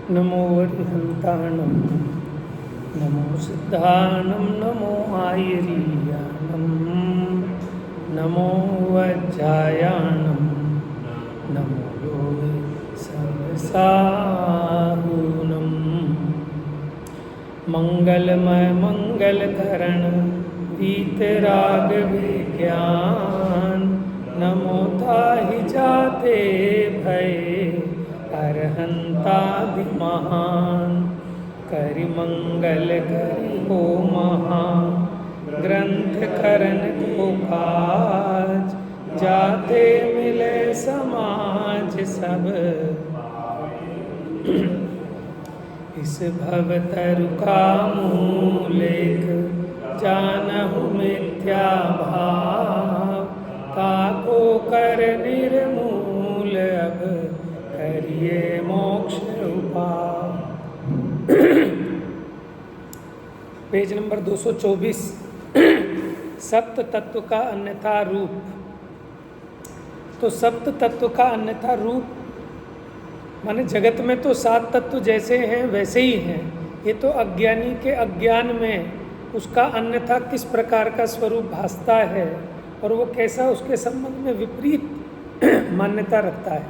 नमो वरिहन्ताणं नमो सिद्धाणं नमो आयरीयाणं नमो वज्रायाणं नमो योगे सर्वसाहुनं मंगलमय मंगलकरण वीतराग विज्ञान नमो ताहि जाते भय अरहंतादिमहान करि मंगल करि हो महा ग्रंथ करन को काज जाते मिले समाज सब इस भव तरु का मूलेख जानहु मिथ्या भाव ताको कर निर्मूल अब करिए मोक्ष उपाय। Page number 224। सप्त तत्व का अन्यथा रूप। तो सप्त तत्व का अन्यथा रूप माने जगत में तो 7 तत्व जैसे हैं वैसे ही हैं, ये तो अज्ञानी के अज्ञान में उसका अन्यथा किस प्रकार का स्वरूप भासता है और वो कैसा उसके संबंध में विपरीत मान्यता रखता है,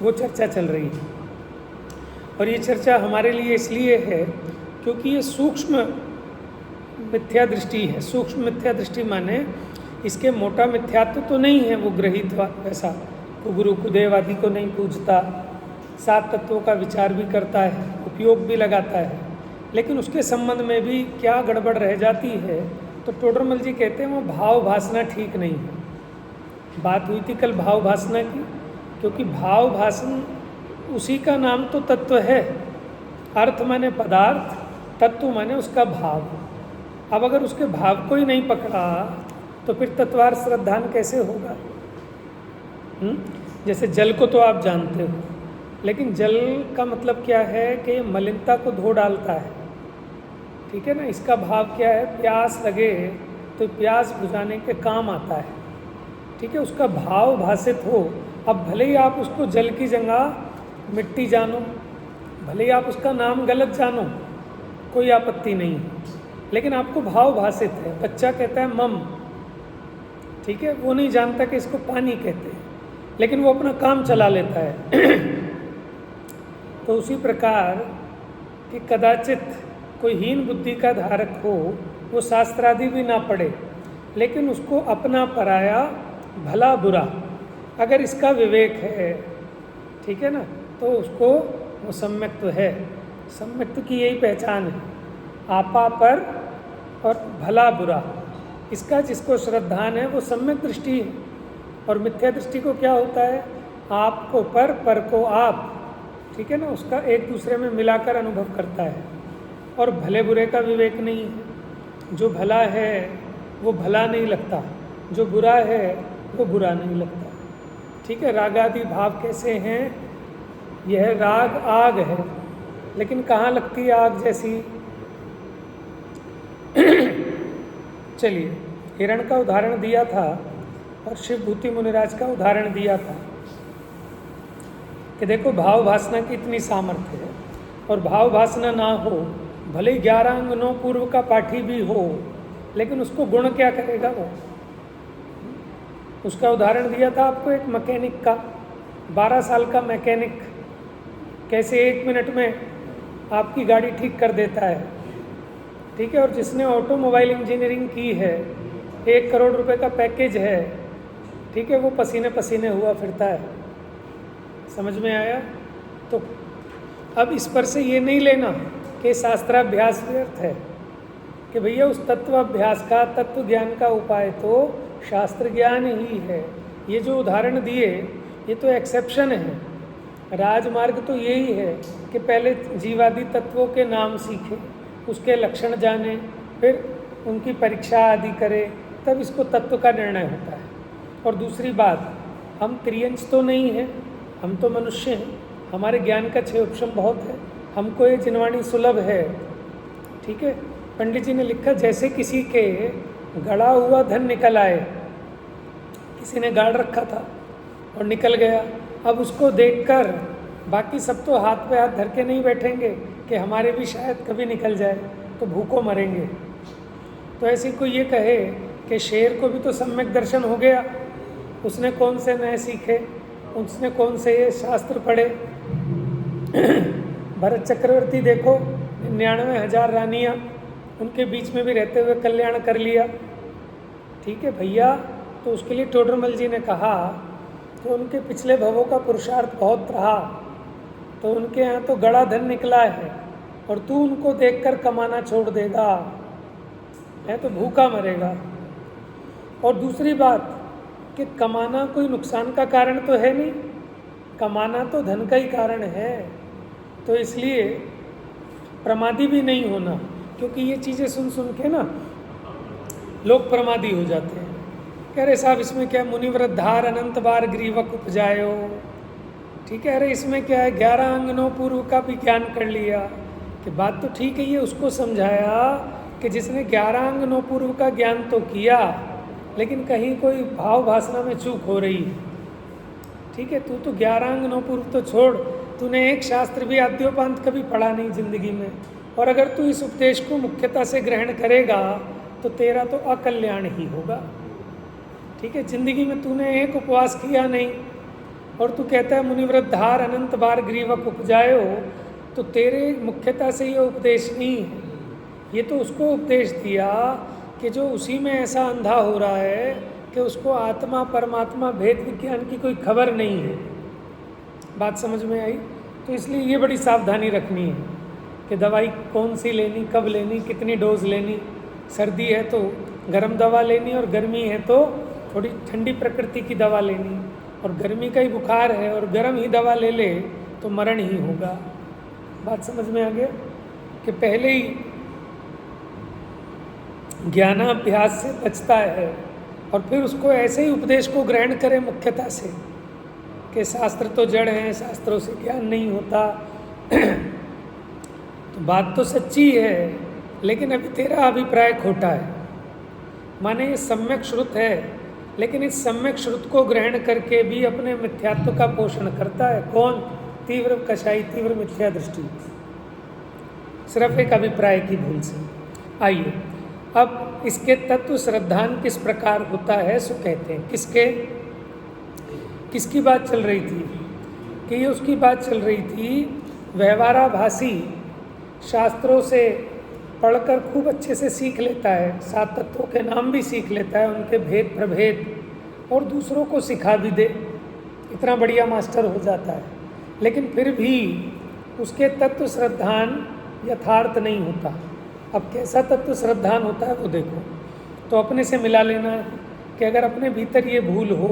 वो चर्चा चल रही है। और ये चर्चा हमारे लिए इसलिए है क्योंकि ये सूक्ष्म मिथ्या दृष्टि है। सूक्ष्म मिथ्या दृष्टि माने इसके मोटा मिथ्यात्व तो नहीं है, वो ग्रहित वैसा कुगुरु कुदेव आदि को नहीं पूजता, 7 तत्वों का विचार भी करता है, उपयोग भी लगाता है, लेकिन उसके संबंध में भी क्या गड़बड़ रह जाती है। तो टोडरमल जी कहते हैं वो भाव भासना ठीक नहीं है। बात हुई थी कल भाव भासना की, क्योंकि भाव भाषण उसी का नाम तो तत्व है। अर्थ माने पदार्थ, तत्व माने उसका भाव। अब अगर उसके भाव को ही नहीं पकड़ा तो फिर तत्वार श्रद्धान कैसे होगा? जैसे जल को तो आप जानते हो, लेकिन जल का मतलब क्या है कि मलिनता को धो डालता है, ठीक है ना। इसका भाव क्या है? प्यास लगे तो प्यास बुझाने के काम आता है, ठीक है। उसका भाव भाषित हो। अब भले ही आप उसको जल की जगह मिट्टी जानो, भले ही आप उसका नाम गलत जानो, कोई आपत्ति नहीं है, लेकिन आपको भाव भाषित है। बच्चा कहता है मम, ठीक है, वो नहीं जानता कि इसको पानी कहते हैं, लेकिन वो अपना काम चला लेता है। तो उसी प्रकार कि कदाचित कोई हीन बुद्धि का धारक हो, वो शास्त्रादि भी ना पढ़े, लेकिन उसको अपना पराया भला बुरा अगर इसका विवेक है, ठीक है ना, तो उसको वो सम्यक्त्व है। सम्यक्त्व की यही पहचान है, आपा पर और भला बुरा, इसका जिसको श्रद्धान है वो सम्यक दृष्टि है। और मिथ्या दृष्टि को क्या होता है? आपको पर को आप, ठीक है ना, उसका एक दूसरे में मिलाकर अनुभव करता है। और भले बुरे का विवेक नहीं है। जो भला है वो भला नहीं लगता, जो बुरा है वो बुरा नहीं लगता, ठीक है। रागादि भाव कैसे हैं? यह राग आग है, लेकिन कहाँ लगती है आग जैसी? चलिए, हिरण का उदाहरण दिया था और शिवभूति मुनिराज का उदाहरण दिया था कि देखो भाव भासना की इतनी सामर्थ्य है, और भाव भासना ना हो, भले 11 अंगनों पूर्व का पाठी भी हो, लेकिन उसको गुण क्या करेगा वो? उसका उदाहरण दिया था आपको एक मैकेनिक का। 12 साल का मैकेनिक कैसे 1 मिनट में आपकी गाड़ी ठीक कर देता है, ठीक है। और जिसने ऑटोमोबाइल इंजीनियरिंग की है, 1 करोड़ रुपए का पैकेज है, ठीक है, वो पसीने पसीने हुआ फिरता है। समझ में आया? तो अब इस पर से ये नहीं लेना कि शास्त्राभ्यास व्यर्थ है, कि भैया उस तत्वाभ्यास का, तत्व ज्ञान का उपाय तो शास्त्र ज्ञान ही है। ये जो उदाहरण दिए ये तो एक्सेप्शन है। राजमार्ग तो यही है कि पहले जीवादि तत्वों के नाम सीखे, उसके लक्षण जाने, फिर उनकी परीक्षा आदि करे, तब इसको तत्व का निर्णय होता है। और दूसरी बात, हम त्रियंश तो नहीं हैं, हम तो मनुष्य हैं, हमारे ज्ञान का क्षेत्रफल बहुत है, हमको ये जिनवाणी सुलभ है, ठीक है। पंडित जी ने लिखा जैसे किसी के गड़ा हुआ धन निकल आए, किसी ने गाड़ रखा था और निकल गया, अब उसको देखकर बाकी सब तो हाथ पे हाथ धर के नहीं बैठेंगे कि हमारे भी शायद कभी निकल जाए, तो भूखों मरेंगे। तो ऐसे कोई ये कहे कि शेर को भी तो सम्यक दर्शन हो गया, उसने कौन से नए सीखे, उसने कौन से ये शास्त्र पढ़े। भरत चक्रवर्ती देखो, 99,000 रानियाँ, उनके बीच में भी रहते हुए कल्याण कर लिया। ठीक है भैया, तो उसके लिए टोडरमल जी ने कहा कि उनके पिछले भवों का पुरुषार्थ बहुत रहा, तो उनके यहाँ तो गड़ा धन निकला है, और तू उनको देखकर कमाना छोड़ देगा है तो भूखा मरेगा। और दूसरी बात कि कमाना कोई नुकसान का कारण तो है नहीं, कमाना तो धन का ही कारण है। तो इसलिए प्रमादी भी नहीं होना, क्योंकि ये चीज़ें सुन सुन के ना लोग प्रमादी हो जाते हैं। कह रहे साहब इसमें क्या, मुनिवृद्धार अनंत बार ग्रीवक उपजायो। ठीक है, अरे इसमें क्या है, 11 अंगनों पूर्व का भी ज्ञान कर लिया। कि बात तो ठीक है, ये उसको समझाया कि जिसने 11 अंगनों पूर्व का ज्ञान तो किया, लेकिन कहीं कोई भाव भाषा में चूक हो रही है। ठीक है, तू तो 11 अंगनों पूर्व तो छोड़, तूने एक शास्त्र भी आद्योपांत कभी पढ़ा नहीं जिंदगी में, और अगर तू इस उपदेश को मुख्यता से ग्रहण करेगा तो तेरा तो अकल्याण ही होगा। ठीक है, जिंदगी में तूने एक उपवास किया नहीं, और तू कहता है मुनिवृद्धार अनंत बार ग्रीवक उपजायो, तो तेरे मुख्यता से ये उपदेश नहीं है। ये तो उसको उपदेश दिया कि जो उसी में ऐसा अंधा हो रहा है कि उसको आत्मा परमात्मा भेद विज्ञान की कोई खबर नहीं है। बात समझ में आई? तो इसलिए ये बड़ी सावधानी रखनी है कि दवाई कौन सी लेनी, कब लेनी, कितनी डोज लेनी। सर्दी है तो गर्म दवा लेनी, और गर्मी है तो थोड़ी ठंडी प्रकृति की दवा लेनी। और गर्मी का ही बुखार है और गर्म ही दवा ले ले तो मरण ही होगा। बात समझ में आ गया कि पहले ही ज्ञानाभ्यास से बचता है, और फिर उसको ऐसे ही उपदेश को ग्रहण करें मुख्यता से कि शास्त्र तो जड़ हैं, शास्त्रों से ज्ञान नहीं होता। तो बात तो सच्ची है, लेकिन अभी तेरा अभिप्राय खोटा है। माने ये सम्यक श्रुत है, लेकिन इस सम्यक श्रुत को ग्रहण करके भी अपने मिथ्यात्व का पोषण करता है। कौन? तीव्र कषाई, तीव्र मिथ्या दृष्टि, सिर्फ एक अभिप्राय की भूल से। आइए अब इसके तत्व श्रद्धान किस प्रकार होता है सो कहते हैं। किसकी बात चल रही थी? कि ये उसकी बात चल रही थी, व्यवहाराभासी शास्त्रों से पढ़कर खूब अच्छे से सीख लेता है, 7 तत्वों के नाम भी सीख लेता है, उनके भेद प्रभेद, और दूसरों को सिखा भी दे, इतना बढ़िया मास्टर हो जाता है। लेकिन फिर भी उसके तत्व श्रद्धान यथार्थ नहीं होता। अब कैसा तत्व श्रद्धान होता है वो देखो, तो अपने से मिला लेना है कि अगर अपने भीतर ये भूल हो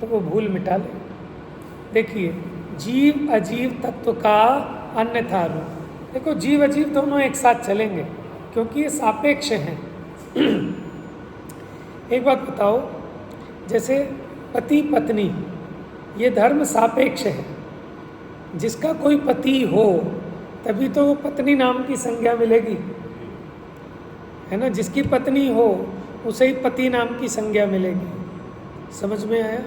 तो वो भूल मिटा ले। देखिए, जीव अजीव तत्व का अन्यथा रूप। देखो, जीव अजीव दोनों एक साथ चलेंगे क्योंकि ये सापेक्ष हैं। एक बात बताओ, जैसे पति पत्नी, ये धर्म सापेक्ष है। जिसका कोई पति हो तभी तो वो पत्नी नाम की संज्ञा मिलेगी, है ना। जिसकी पत्नी हो उसे ही पति नाम की संज्ञा मिलेगी। समझ में आया?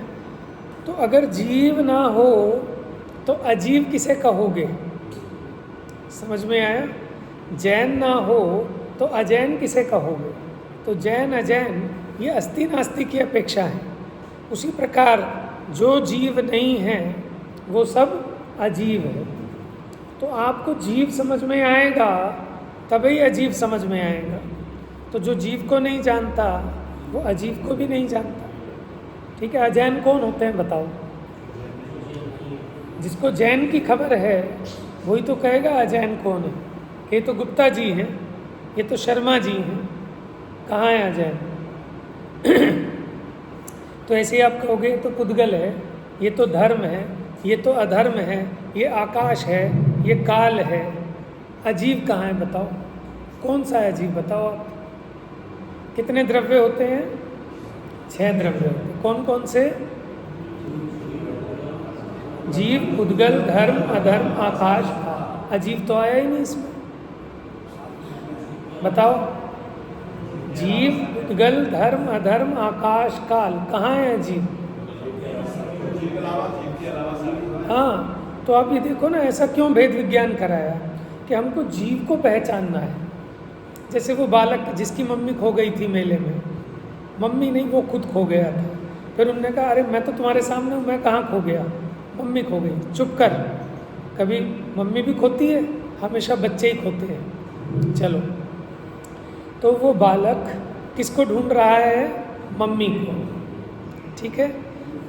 तो अगर जीव ना हो तो अजीव किसे कहोगे? समझ में आया? जैन ना हो तो अजैन किसे कहोगे? तो जैन अजैन ये अस्ति नास्ति की अपेक्षा है। उसी प्रकार जो जीव नहीं है वो सब अजीव है। तो आपको जीव समझ में आएगा तभी अजीव समझ में आएगा। तो जो जीव को नहीं जानता वो अजीव को भी नहीं जानता। ठीक है, अजैन कौन होते हैं बताओ? जिसको जैन की खबर है वही तो कहेगा अजैन कौन है। ये तो गुप्ता जी हैं, ये तो शर्मा जी हैं, कहाँ है अजैन? तो ऐसे ही आप कहोगे ये तो पुद्गल है, ये तो धर्म है, ये तो अधर्म है, ये आकाश है, ये काल है। अजीव कहाँ है बताओ? कौन सा है अजीव बताओ आप? कितने द्रव्य होते हैं? 6 द्रव्य होते हैं। कौन कौन से? जीव, पुद्गल, धर्म, अधर्म, आकाश, काल। अजीव तो आया ही नहीं इसमें। बताओ, जीव, पुद्गल, धर्म, अधर्म, आकाश, काल, कहाँ है अजीव? हाँ, तो आप ये देखो ना, ऐसा क्यों भेद विज्ञान कराया कि हमको जीव को पहचानना है। जैसे वो बालक जिसकी मम्मी खो गई थी मेले में, मम्मी नहीं, वो खुद खो गया था। फिर उन्होंने कहा अरे मैं तो तुम्हारे सामने हूँ, मैं कहाँ खो गया, मम्मी खो गई। चुप कर, कभी मम्मी भी खोती है, हमेशा बच्चे ही खोते हैं। चलो, तो वो बालक किसको ढूंढ रहा है? मम्मी को। ठीक है,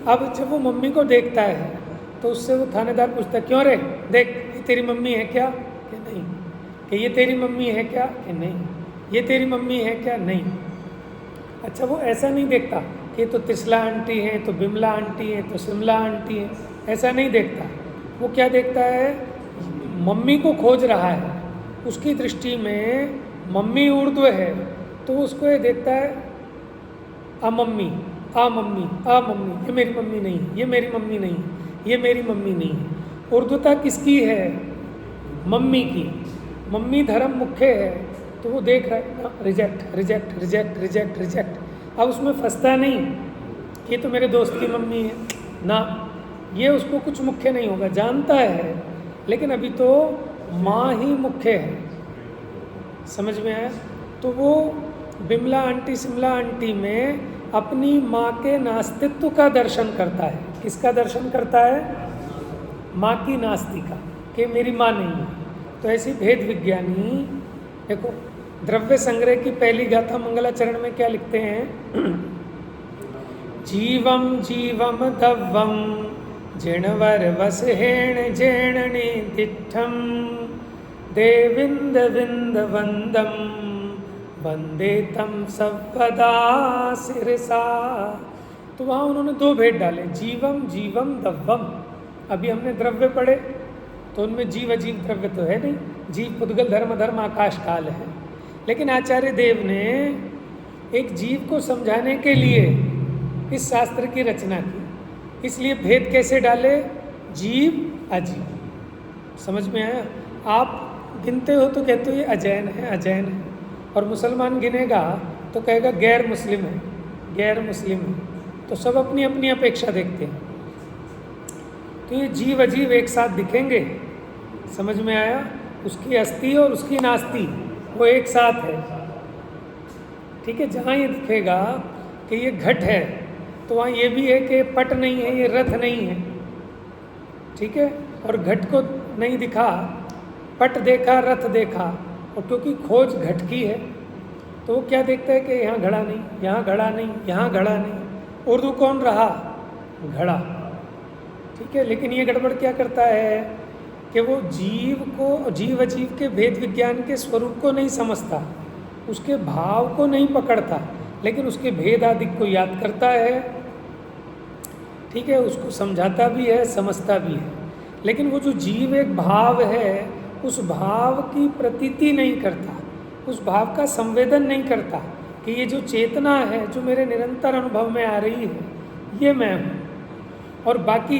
अब जब वो मम्मी को देखता है तो उससे वो थानेदार पूछता है क्यों रे, देख ये तेरी मम्मी है क्या? कि नहीं। कि ये तेरी मम्मी है क्या? कि नहीं। ये तेरी मम्मी है क्या? नहीं। अच्छा, वो ऐसा नहीं देखता कि तो त्रिशला आंटी है, तो बिमला आंटी है, तो शिमला आंटी है, ऐसा नहीं देखता। वो क्या देखता है? मम्मी को खोज रहा है। उसकी दृष्टि में मम्मी ऊर्ध्व है, तो उसको ये देखता है मम्मी, मम्मी, मम्मी, ये मेरी मम्मी नहीं, ये मेरी मम्मी नहीं, ये मेरी मम्मी नहीं है। ऊर्ध्वता किसकी है? मम्मी की। मम्मी धर्म मुख्य है, तो वो देख रहा है reject reject reject reject reject. अब उसमें फंसता नहीं, ये तो मेरे दोस्त की मम्मी है ना, ये उसको कुछ मुख्य नहीं होगा, जानता है, लेकिन अभी तो माँ ही मुख्य है। समझ में आया? तो वो बिमला आंटी शिमला आंटी में अपनी माँ के नास्तित्व का दर्शन करता है। किसका दर्शन करता है? माँ की नास्ति का, कि मेरी माँ नहीं है। तो ऐसी भेद विज्ञानी देखो, द्रव्य संग्रह की पहली गाथा मंगलाचरण में क्या लिखते हैं? जीवम जीवम दव्वम जिणवर वसहेण जेणनि दिठम देविंद विंद वंदम वंदे तम सर्वदा सिरसा। तो वहाँ उन्होंने दो भेद डाले, जीवम जीवम दव्वम। अभी हमने द्रव्य पढ़े तो उनमें जीव अजीव द्रव्य तो है नहीं, जीव पुद्गल धर्म धर्म आकाश काल है। लेकिन आचार्य देव ने एक जीव को समझाने के लिए इस शास्त्र की रचना की, इसलिए भेद कैसे डाले? जीव अजीव। समझ में आया? आप गिनते हो तो कहते हो ये अजैन है, अजैन है, और मुसलमान गिनेगा तो कहेगा गैर मुस्लिम है, गैर मुस्लिम है। तो सब अपनी अपनी अपेक्षा देखते हैं। तो ये जीव अजीव एक साथ दिखेंगे, समझ में आया? उसकी अस्थि और उसकी नास्ति वो एक साथ है। ठीक है, जहाँ ये दिखेगा कि ये घट है, तो वहाँ ये भी है कि पट नहीं है, ये रथ नहीं है। ठीक है, और घट को नहीं दिखा, पट देखा, रथ देखा, और क्योंकि खोज घट की है तो वो क्या देखता है कि यहाँ घड़ा नहीं, यहाँ घड़ा नहीं, यहाँ घड़ा नहीं। उर्दू कौन रहा? घड़ा। ठीक है, लेकिन ये गड़बड़ क्या करता है कि वो जीव को, जीव अजीव के भेद विज्ञान के स्वरूप को नहीं समझता, उसके भाव को नहीं पकड़ता, लेकिन उसके भेद आदि को याद करता है। ठीक है, उसको समझाता भी है, समझता भी है, लेकिन वो जो जीव एक भाव है, उस भाव की प्रतीति नहीं करता, उस भाव का संवेदन नहीं करता कि ये जो चेतना है जो मेरे निरंतर अनुभव में आ रही है, ये मैं हूँ, और बाकी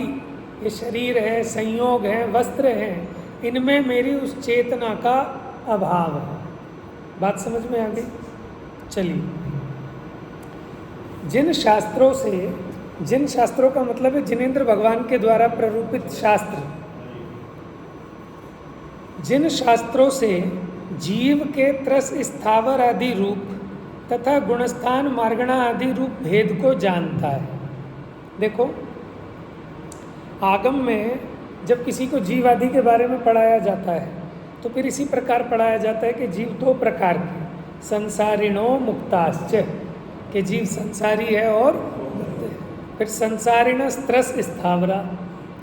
ये शरीर है, संयोग है, वस्त्र हैं, इनमें मेरी उस चेतना का अभाव है। बात समझ में आ गई? चलिए, जिन शास्त्रों का मतलब है जिनेंद्र भगवान के द्वारा प्ररूपित शास्त्र, जिन शास्त्रों से जीव के त्रस स्थावर आदि रूप तथा गुणस्थान मार्गणा आदि रूप भेद को जानता है। देखो, आगम में जब किसी को जीव आदि के बारे में पढ़ाया जाता है तो फिर इसी प्रकार पढ़ाया जाता है कि जीव दो प्रकार के, संसारिणो मुक्ताश्च, कि जीव संसारी है और मुक्त है। फिर संसारिणस त्रस स्थावरा,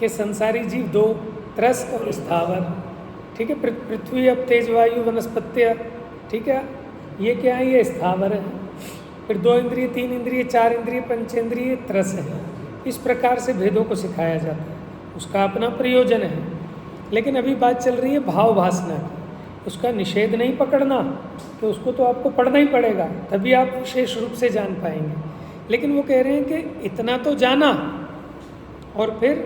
के संसारी जीव दो, त्रस और स्थावर। ठीक है, पृथ्वी अब तेज वायु वनस्पत्य, ठीक है, ये क्या है? ये स्थावर है। फिर दो इंद्रिय, तीन इंद्रिय, चार इंद्रिय, पंचेंद्रिय, त्रस है। इस प्रकार से भेदों को सिखाया जाता है, उसका अपना प्रयोजन है। लेकिन अभी बात चल रही है भाव भासना की, उसका निषेध नहीं पकड़ना कि उसको तो आपको पढ़ना ही पड़ेगा, तभी आप विशेष रूप से जान पाएंगे। लेकिन वो कह रहे हैं कि इतना तो जाना, और फिर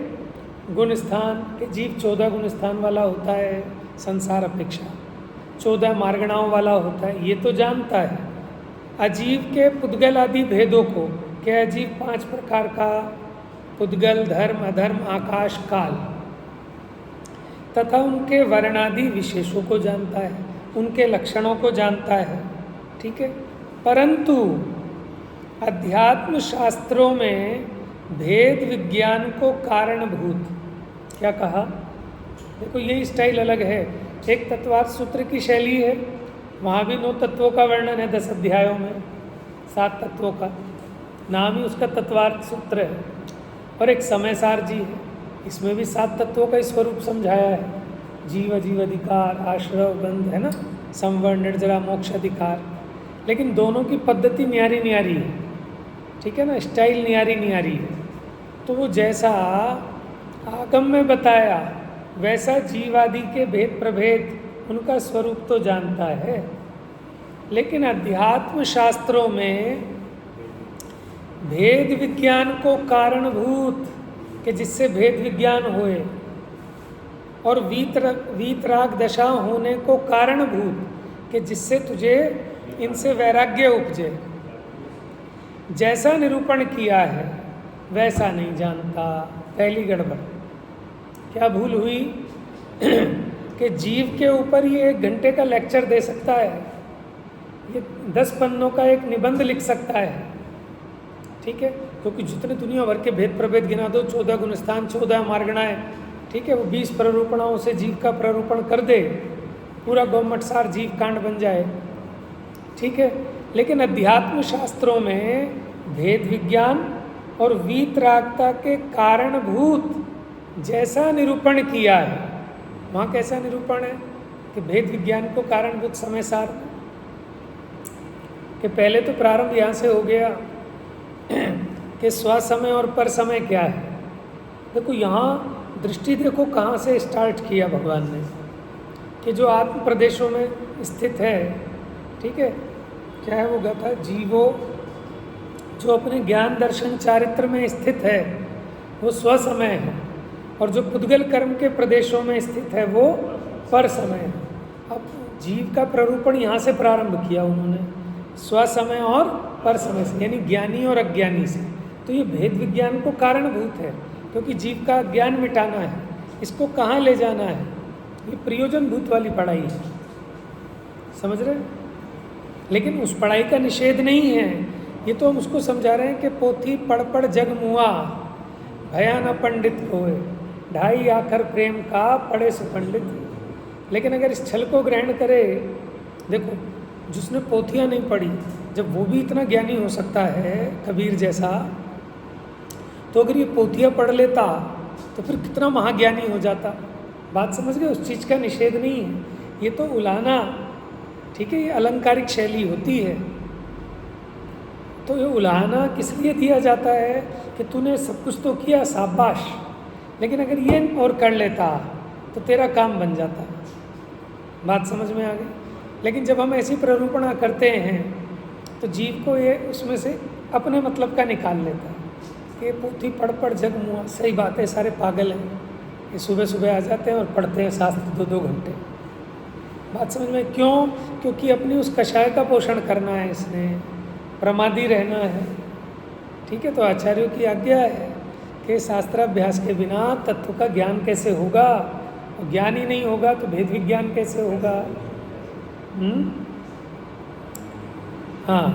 गुण स्थान के जीव 14 गुण स्थान वाला होता है संसार अपेक्षा, 14 मार्गणाओं वाला होता है, ये तो जानता है। अजीव के पुद्गल आदि भेदों को, क्या अजीव 5 प्रकार का, पुद्गल, धर्म, अधर्म, आकाश, काल, तथा उनके वर्णादि विशेषों को जानता है, उनके लक्षणों को जानता है, ठीक है। परंतु अध्यात्म शास्त्रों में भेद विज्ञान को कारणभूत, क्या कहा, देखो ये स्टाइल अलग है। एक तत्वार्थ सूत्र की शैली है, वहाँ भी 9 तत्वों का वर्णन है 10 अध्यायों में, 7 तत्वों का, नाम ही उसका तत्वार्थ सूत्र है। और एक समयसार जी है, इसमें भी 7 तत्वों का स्वरूप समझाया है, जीव अजीव अधिकार, आश्रव बंध, है ना, संवर्ण निर्जरा मोक्ष अधिकार। लेकिन दोनों की पद्धति न्यारी न्यारी है, ठीक है ना, स्टाइल न्यारी न्यारी है। तो वो जैसा आगम में बताया वैसा जीवादि के भेद प्रभेद उनका स्वरूप तो जानता है, लेकिन अध्यात्म शास्त्रों में भेद विज्ञान को कारणभूत कि जिससे भेद विज्ञान होए, और वीतराग दशा होने को कारणभूत कि जिससे तुझे इनसे वैराग्य उपजे, जैसा निरूपण किया है वैसा नहीं जानता। पहली गड़बड़, क्या भूल हुई कि जीव के ऊपर ये 1 घंटे का लेक्चर दे सकता है, ये 10 पन्नों का एक निबंध लिख सकता है, ठीक है, क्योंकि जितने दुनिया भर के भेद प्रभेद गिना दो, 14 गुणस्थान, 14 मार्गणाएं, ठीक है, वो 20 प्ररूपणाओं से जीव का प्ररूपण कर दे, पूरा गौमटसार जीव कांड बन जाए, ठीक है। लेकिन अध्यात्म शास्त्रों में भेद विज्ञान और वीतरागता के कारणभूत जैसा निरूपण किया है, वहाँ कैसा निरूपण है कि भेद विज्ञान को कारणभूत समय सार, कि पहले तो प्रारंभ यहाँ से हो गया कि स्वसमय और पर समय क्या है। देखो यहाँ दृष्टि देखो कहाँ से स्टार्ट किया भगवान ने, कि जो आत्म प्रदेशों में स्थित है, ठीक है, क्या है वो गाथा, जीवो जो अपने ज्ञान दर्शन चारित्र में स्थित है वो स्वसमय है, और जो पुद्गल कर्म के प्रदेशों में स्थित है वो पर समय है। अब जीव का प्ररूपण यहाँ से प्रारंभ किया उन्होंने, स्वसमय और पर समय से, यानी ज्ञानी और अज्ञानी से। तो ये भेद विज्ञान को कारणभूत है, क्योंकि जीव का ज्ञान मिटाना है, इसको कहाँ ले जाना है, ये प्रयोजनभूत वाली पढ़ाई है, समझ रहे। लेकिन उस पढ़ाई का निषेध नहीं है, ये तो हम उसको समझा रहे हैं कि पोथी पढ़ पढ़ जग मुआ, भया न पंडित होए, 2.5 आखर प्रेम का पढ़े सुपंडित। लेकिन अगर इस छल को ग्रहण करे, देखो जिसने पोथियाँ नहीं पढ़ी, जब वो भी इतना ज्ञानी हो सकता है कबीर जैसा, तो अगर ये पोथियाँ पढ़ लेता तो फिर कितना महाज्ञानी हो जाता। बात समझ गए, उस चीज़ का निषेध नहीं है, ये तो उलाना, ठीक है, ये अलंकारिक शैली होती है। तो ये उलाहना किस लिए दिया जाता है कि तूने सब कुछ तो किया, शाबाश, लेकिन अगर ये और कर लेता तो तेरा काम बन जाता। बात समझ में आ गई। लेकिन जब हम ऐसी प्ररूपणा करते हैं तो जीव को ये उसमें से अपने मतलब का निकाल लेता है कि पोथी पढ़ पढ़ जग मुआ। सही बात है, सारे पागल हैं, ये सुबह सुबह आ जाते हैं और पढ़ते हैं शास्त्र 2-2 घंटे। बात समझ में, क्यों? क्योंकि अपनी उस कषाय का पोषण करना है, इसने प्रमादी रहना है, ठीक है। तो आचार्यों की आज्ञा है कि शास्त्राभ्यास के बिना तत्व का ज्ञान कैसे होगा, और ज्ञान ही नहीं होगा तो भेद विज्ञान कैसे होगा। हाँ,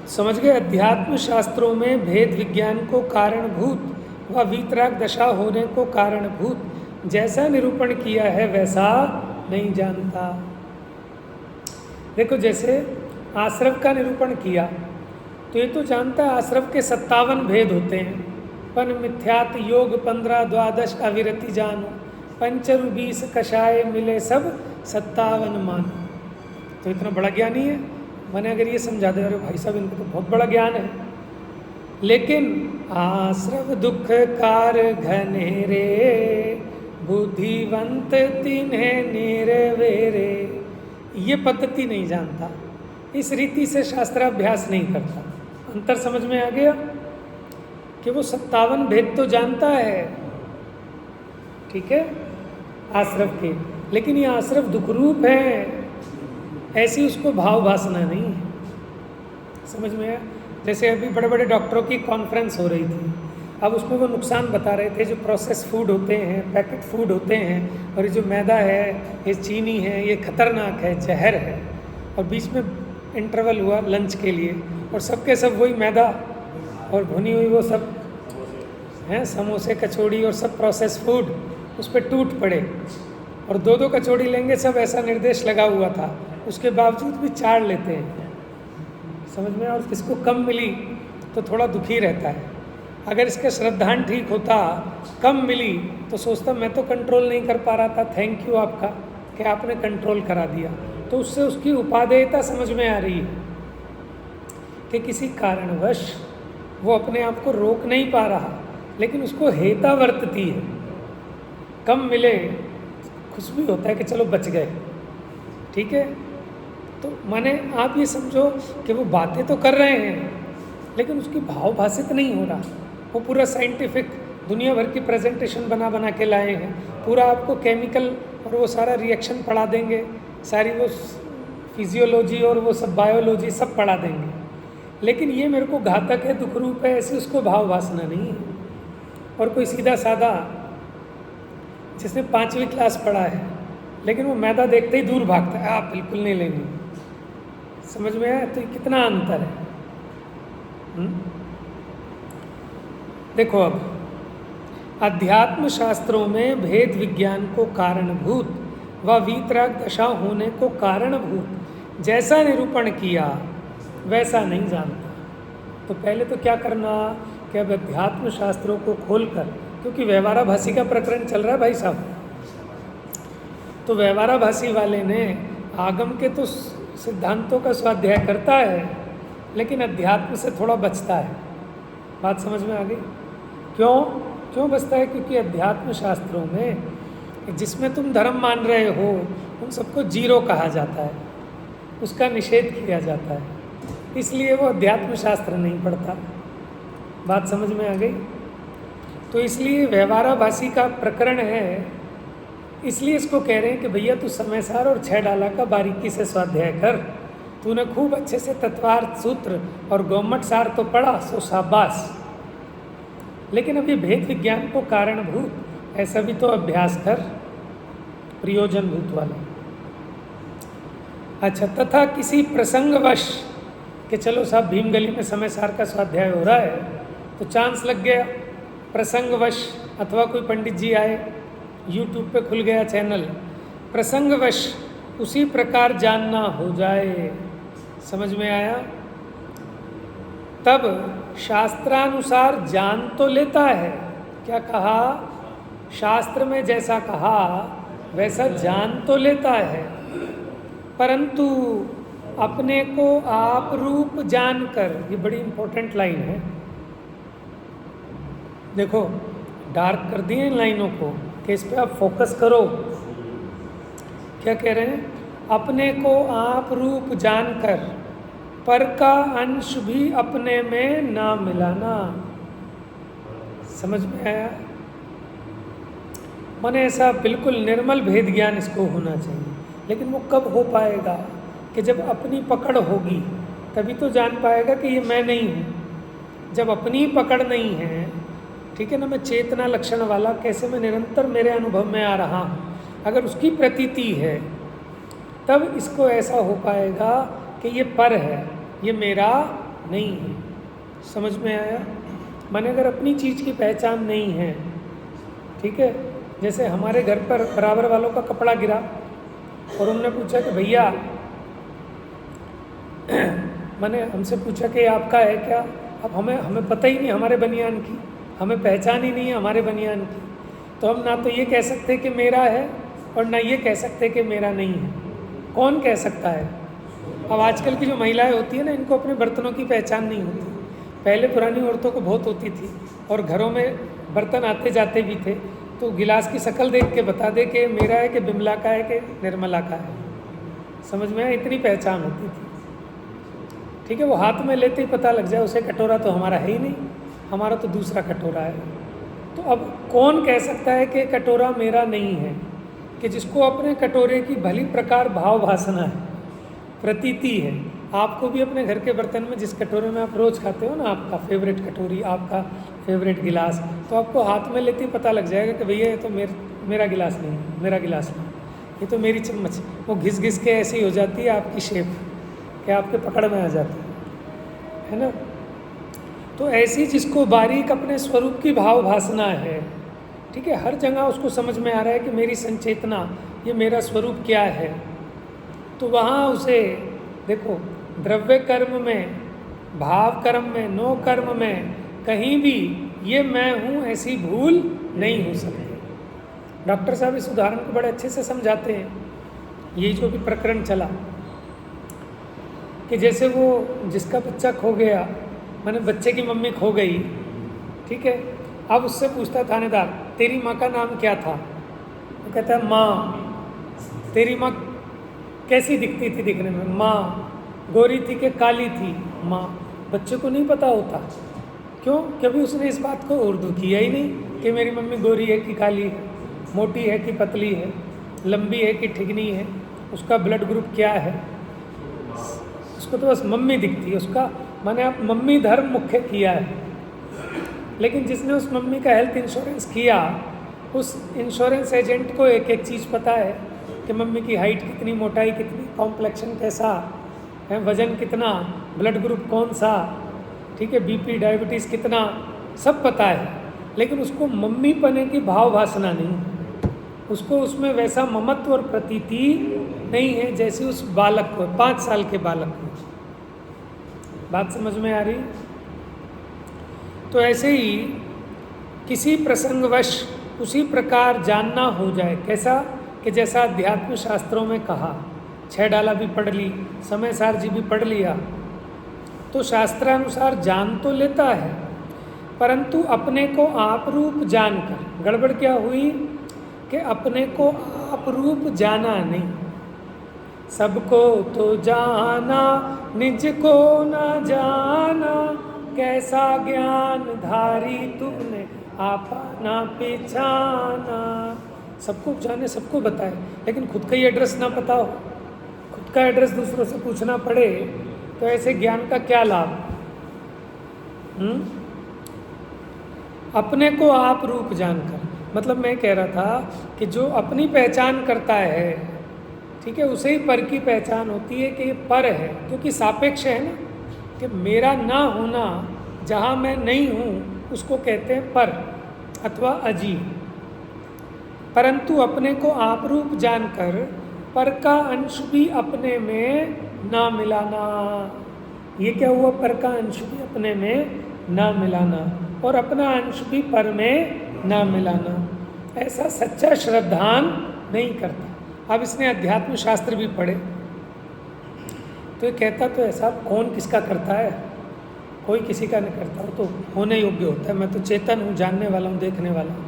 समझ गए। अध्यात्म शास्त्रों में भेद विज्ञान को कारणभूत व वीतराग दशा होने को कारणभूत जैसा निरूपण किया है वैसा नहीं जानता। देखो जैसे आश्रव का निरूपण किया तो ये तो जानता है आश्रव के 57 भेद होते हैं। पन मिथ्यात योग 15 द्वादश अविरति जानो, पंचरु 20 कषाय मिले सब 57 मानो। तो इतना बड़ा ज्ञानी है, मैंने अगर ये समझा दे, अरे भाई साहब इनको तो बहुत बड़ा ज्ञान है। लेकिन आश्रव दुख कार घनेरे, बुद्धिवंत तिन्हें निर्वेरे, ये पद्धति नहीं जानता, इस रीति से शास्त्राभ्यास नहीं करता। अंतर समझ में आ गया कि वो 57 भेद तो जानता है, ठीक है, आश्रव के, लेकिन ये आश्रव दुखरूप है, ऐसी उसको भाव वासना नहीं है। समझ में आया? जैसे अभी बड़े बड़े डॉक्टरों की कॉन्फ्रेंस हो रही थी, अब उसमें वो नुकसान बता रहे थे, जो प्रोसेस फूड होते हैं, पैकेट फूड होते हैं, और ये जो मैदा है, ये चीनी है, ये खतरनाक है, जहर है। और बीच में इंटरवल हुआ लंच के लिए, और सबके सब वही मैदा और भुनी हुई वो सब हैं, समोसे कचौड़ी और सब प्रोसेस फूड उस पर टूट पड़े, और 2-2 कचौड़ी लेंगे, सब ऐसा निर्देश लगा हुआ था, उसके बावजूद भी चाड़ लेते हैं। समझ में? और किसको कम मिली तो थोड़ा दुखी रहता है। अगर इसका श्रद्धान ठीक होता, कम मिली तो सोचता मैं तो कंट्रोल नहीं कर पा रहा था, थैंक यू आपका कि आपने कंट्रोल करा दिया। तो उससे उसकी उपादेयता समझ में आ रही है कि किसी कारणवश वो अपने आप को रोक नहीं पा रहा, लेकिन उसको हेता वर्तती है। कम मिले खुश भी होता है कि चलो बच गए, ठीक है। तो माने आप ये समझो कि वो बातें तो कर रहे हैं, लेकिन उसकी भाव भाषित नहीं हो रहा। वो पूरा साइंटिफिक दुनिया भर की प्रेजेंटेशन बना बना के लाए हैं, पूरा आपको केमिकल और वो सारा रिएक्शन पढ़ा देंगे, सारी वो फिजियोलॉजी और वो सब बायोलॉजी सब पढ़ा देंगे, लेकिन ये मेरे को घातक है, दुख रूप है, ऐसे उसको भाव वासना नहीं है। और कोई सीधा साधा जिसने 5वीं क्लास पढ़ा है, लेकिन वो मैदा देखते ही दूर भागता है, आप बिल्कुल नहीं लेंगे। समझ में आया? तो कितना अंतर है। देखो, अब अध्यात्म शास्त्रों में भेद विज्ञान को कारणभूत व वीतराग दशा होने को कारणभूत जैसा निरूपण किया वैसा नहीं जानता। तो पहले तो क्या करना कि अब अध्यात्म शास्त्रों को खोलकर, क्योंकि व्यवहाराभासी का प्रकरण चल रहा है भाई साहब, तो व्यवहाराभासी वाले ने आगम के तो सिद्धांतों का स्वाध्याय करता है, लेकिन अध्यात्म से थोड़ा बचता है। बात समझ में आ गई? क्यों बचता है? क्योंकि अध्यात्म शास्त्रों में जिसमें तुम धर्म मान रहे हो उन सबको जीरो कहा जाता है, उसका निषेध किया जाता है, इसलिए वो अध्यात्म शास्त्र नहीं पढ़ता। बात समझ में आ गई? तो इसलिए व्यवहाराभासी का प्रकरण है, इसलिए इसको कह रहे हैं कि भैया तू समयसार और 6 डाला का बारीकी से स्वाध्याय कर, तूने खूब अच्छे से तत्वार्थ सूत्र और गौमट सार तो पढ़ा, सो शाबाश, लेकिन अभी भेद विज्ञान को कारणभूत ऐसा भी तो अभ्यास कर, प्रयोजनभूत वाला। अच्छा, तथा किसी प्रसंगवश कि चलो साहब भीम गली में समयसार का स्वाध्याय हो रहा है, तो चांस लग गया प्रसंगवश, अथवा कोई पंडित जी आए, यूट्यूब पे खुल गया चैनल, प्रसंगवश उसी प्रकार जानना हो जाए। समझ में आया? तब शास्त्रानुसार जान तो लेता है। क्या कहा? शास्त्र में जैसा कहा वैसा जान तो लेता है, परंतु अपने को आप रूप जानकर, ये बड़ी इंपॉर्टेंट लाइन है, देखो डार्क कर दिए इन लाइनों को कि इस पे आप फोकस करो। क्या कह रहे हैं? अपने को आप रूप जानकर पर का अंश भी अपने में ना मिलाना। समझ में आया? माने ऐसा बिल्कुल निर्मल भेद ज्ञान इसको होना चाहिए, लेकिन वो कब हो पाएगा कि जब अपनी पकड़ होगी, तभी तो जान पाएगा कि ये मैं नहीं हूँ। जब अपनी पकड़ नहीं है, ठीक है ना, मैं चेतना लक्षण वाला कैसे मैं निरंतर मेरे अनुभव में आ रहा हूँ, अगर उसकी प्रतीति है तब इसको ऐसा हो पाएगा कि ये पर है, ये मेरा नहीं है। समझ में आया? माने अगर अपनी चीज़ की पहचान नहीं है, ठीक है, जैसे हमारे घर पर बराबर वालों का कपड़ा गिरा और उन्होंने पूछा कि भैया, मैंने हमसे पूछा कि आपका है क्या? अब हमें पता ही नहीं हमारे बनियान की, हमें पहचान ही नहीं है हमारे बनियान की, तो हम ना तो ये कह सकते कि मेरा है और ना ये कह सकते कि मेरा नहीं है। कौन कह सकता है? अब आजकल की जो महिलाएं होती है ना, इनको अपने बर्तनों की पहचान नहीं होती। पहले पुरानी औरतों को बहुत होती थी, और घरों में बर्तन आते जाते भी थे, तो गिलास की शक्ल देख के बता दे कि मेरा है कि बिमला का है कि निर्मला का है। समझ में आया? इतनी पहचान होती थी, ठीक है। वो हाथ में लेते ही पता लग जाए उसे कटोरा तो हमारा है ही नहीं, हमारा तो दूसरा कटोरा है। तो अब कौन कह सकता है कि कटोरा मेरा नहीं है? कि जिसको अपने कटोरे की भली प्रकार भाव भासना है, प्रतीति है। आपको भी अपने घर के बर्तन में जिस कटोरे में आप रोज़ खाते हो ना, आपका फेवरेट कटोरी, आपका फेवरेट गिलास, तो आपको हाथ में लेते ही पता लग जाएगा कि भैया ये तो मेरा गिलास नहीं है, मेरा गिलास नहीं, ये तो मेरी चम्मच। वो घिस घिस के ऐसी हो जाती है आपकी शेप कि आपके पकड़ में आ जाती है ना। तो ऐसी जिसको बारीक अपने स्वरूप की भाव भासना है, ठीक है, हर जगह उसको समझ में आ रहा है कि मेरी संचेतना, ये मेरा स्वरूप क्या है, तो वहाँ उसे देखो द्रव्य कर्म में, भाव कर्म में, नो कर्म में कहीं भी ये मैं हूँ ऐसी भूल नहीं हो सकती। डॉक्टर साहब इस उदाहरण को बड़े अच्छे से समझाते हैं। यही जो भी प्रकरण चला कि जैसे वो जिसका बच्चा खो गया, माने बच्चे की मम्मी खो गई, ठीक है, अब उससे पूछता थानेदार तेरी माँ का नाम क्या था, वो कहता है माँ। तेरी माँ कैसी दिखती थी दिखने में, माँ। गोरी थी कि काली थी, माँ। बच्चे को नहीं पता होता, क्यों? कभी उसने इस बात को उर्दू किया ही नहीं कि मेरी मम्मी गोरी है कि काली है, मोटी है कि पतली है, लंबी है कि ठिगनी है, उसका ब्लड ग्रुप क्या है, उसको तो बस मम्मी दिखती है। उसका माने आप मम्मी धर्म मुख्य किया है। लेकिन जिसने उस मम्मी का हेल्थ इंश्योरेंस किया, उस इंश्योरेंस एजेंट को एक एक चीज़ पता है कि मम्मी की हाइट कितनी, मोटाई कितनी, कॉम्प्लेक्शन कैसा है, वज़न कितना, ब्लड ग्रुप कौन सा, ठीक है, बीपी डायबिटीज़ कितना, सब पता है। लेकिन उसको मम्मी पने की भाव भासना नहीं, उसको उसमें वैसा ममत्व और प्रतीति नहीं है जैसे उस बालक को, 5 साल के बालक को। बात समझ में आ रही? तो ऐसे ही किसी प्रसंगवश उसी प्रकार जानना हो जाए, कैसा कि जैसा अध्यात्म शास्त्रों में कहा, 6 डाला भी पढ़ ली, समय सार जी भी पढ़ लिया, तो शास्त्रानुसार जान तो लेता है, परंतु अपने को आप रूप जानकर, गड़बड़ क्या हुई कि अपने को आप रूप जाना नहीं। सबको तो जाना निज को न जाना, कैसा ज्ञान धारी तुमने आपा ना पहचाना। सबको जाने, सबको बताए, लेकिन खुद का ही एड्रेस ना पता हो, खुद का एड्रेस दूसरों से पूछना पड़े, तो ऐसे ज्ञान का क्या लाभ? अपने को आप रूप जानकर, मतलब मैं कह रहा था कि जो अपनी पहचान करता है, ठीक है, उसे ही पर की पहचान होती है कि ये पर है, क्योंकि सापेक्ष है ना, कि मेरा ना होना जहाँ मैं नहीं हूँ उसको कहते हैं पर अथवा अजीब। परंतु अपने को आप रूप जानकर पर का अंश भी अपने में ना मिलाना। ये क्या हुआ? पर का अंश भी अपने में ना मिलाना और अपना अंश भी पर में ना मिलाना, ऐसा सच्चा श्रद्धान नहीं करता। अब इसने अध्यात्म शास्त्र भी पढ़े, तो ये कहता तो ऐसा कौन किसका करता है, कोई किसी का नहीं करता, वो तो होने योग्य होता है। मैं तो चेतन हूँ, जानने वाला हूँ, देखने वाला हूँ।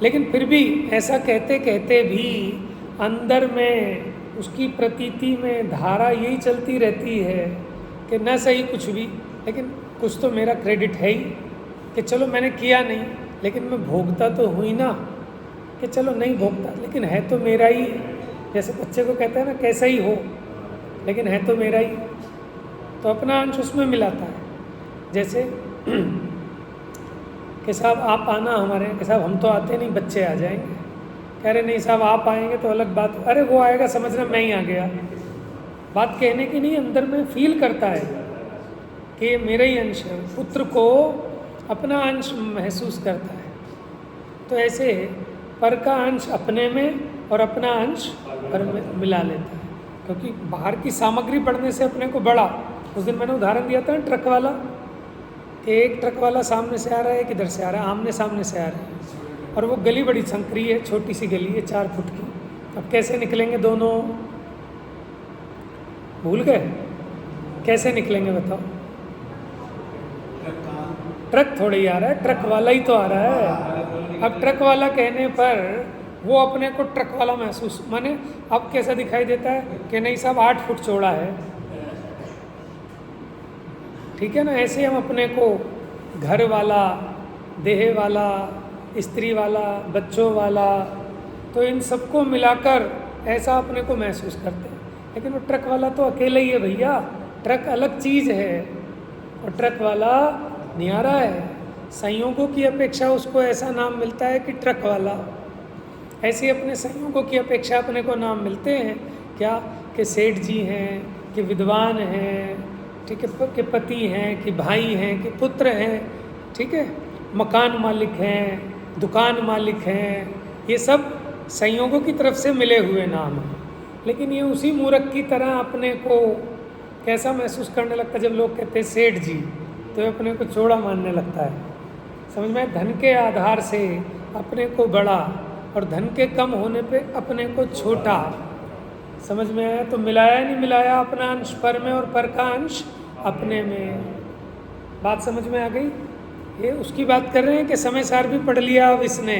लेकिन फिर भी ऐसा कहते कहते भी अंदर में उसकी प्रतीति में धारा यही चलती रहती है कि न सही कुछ भी, लेकिन कुछ तो मेरा क्रेडिट है ही कि चलो मैंने किया नहीं, लेकिन मैं भोगता तो हुई ना, कि चलो नहीं भोगता लेकिन है तो मेरा ही। जैसे बच्चे को कहते हैं ना कैसा ही हो, लेकिन है तो मेरा ही, तो अपना अंश उसमें मिलाता है। जैसे कि साहब आप आना हमारे यहाँ, कि साहब हम तो आते नहीं, बच्चे आ जाएंगे। कह रहे नहीं साहब आप आएंगे तो अलग बात, अरे वो आएगा समझना मैं ही आ गया। बात कहने की नहीं, अंदर में फील करता है कि ये मेरा ही अंश है। पुत्र को अपना अंश महसूस करता है। तो ऐसे पर का अंश अपने में और अपना अंश पर में मिला लेता है, क्योंकि बाहर की सामग्री बढ़ने से अपने को बढ़ा। उस दिन मैंने उदाहरण दिया था ना ट्रक वाला, कि एक ट्रक वाला सामने से आ रहा है, एक इधर से आ रहा है, आमने सामने से आ रहा है, और वो गली बड़ी संकरी है, छोटी सी गली है 4 फुट की। अब कैसे निकलेंगे दोनों? भूल गए कैसे निकलेंगे बताओ? ट्रक थोड़ी आ रहा है, ट्रक वाला ही तो आ रहा है। अब ट्रक वाला कहने पर वो अपने को ट्रक वाला महसूस, माने अब कैसा दिखाई देता है कि नहीं साहब 8 फुट चौड़ा है, ठीक है ना। ऐसे हम अपने को घर वाला, देह वाला, स्त्री वाला, बच्चों वाला, तो इन सबको मिलाकर ऐसा अपने को महसूस करते हैं। लेकिन वो ट्रक वाला तो अकेला ही है भैया, ट्रक अलग चीज़ है और ट्रक वाला न्यारा है। संयोगों की अपेक्षा उसको ऐसा नाम मिलता है कि ट्रक वाला। ऐसे अपने संयोगों की अपेक्षा अपने को नाम मिलते हैं क्या, कि सेठ जी हैं, कि विद्वान हैं, ठीक है, कि पति हैं, कि भाई हैं, कि पुत्र हैं, ठीक है, मकान मालिक हैं, दुकान मालिक हैं, ये सब संयोगों की तरफ से मिले हुए नाम हैं। लेकिन ये उसी मूर्ख की तरह अपने को कैसा महसूस करने लगता है जब लोग कहते हैं सेठ जी, तो ये अपने को चौड़ा मानने लगता है। समझ में, धन के आधार से अपने को बड़ा और धन के कम होने पे अपने को छोटा। समझ में आया? तो मिलाया नहीं मिलाया अपना अंश पर में और पर का अंश अपने में। बात समझ में आ गई? ये उसकी बात कर रहे हैं कि समय सार भी पढ़ लिया अब इसने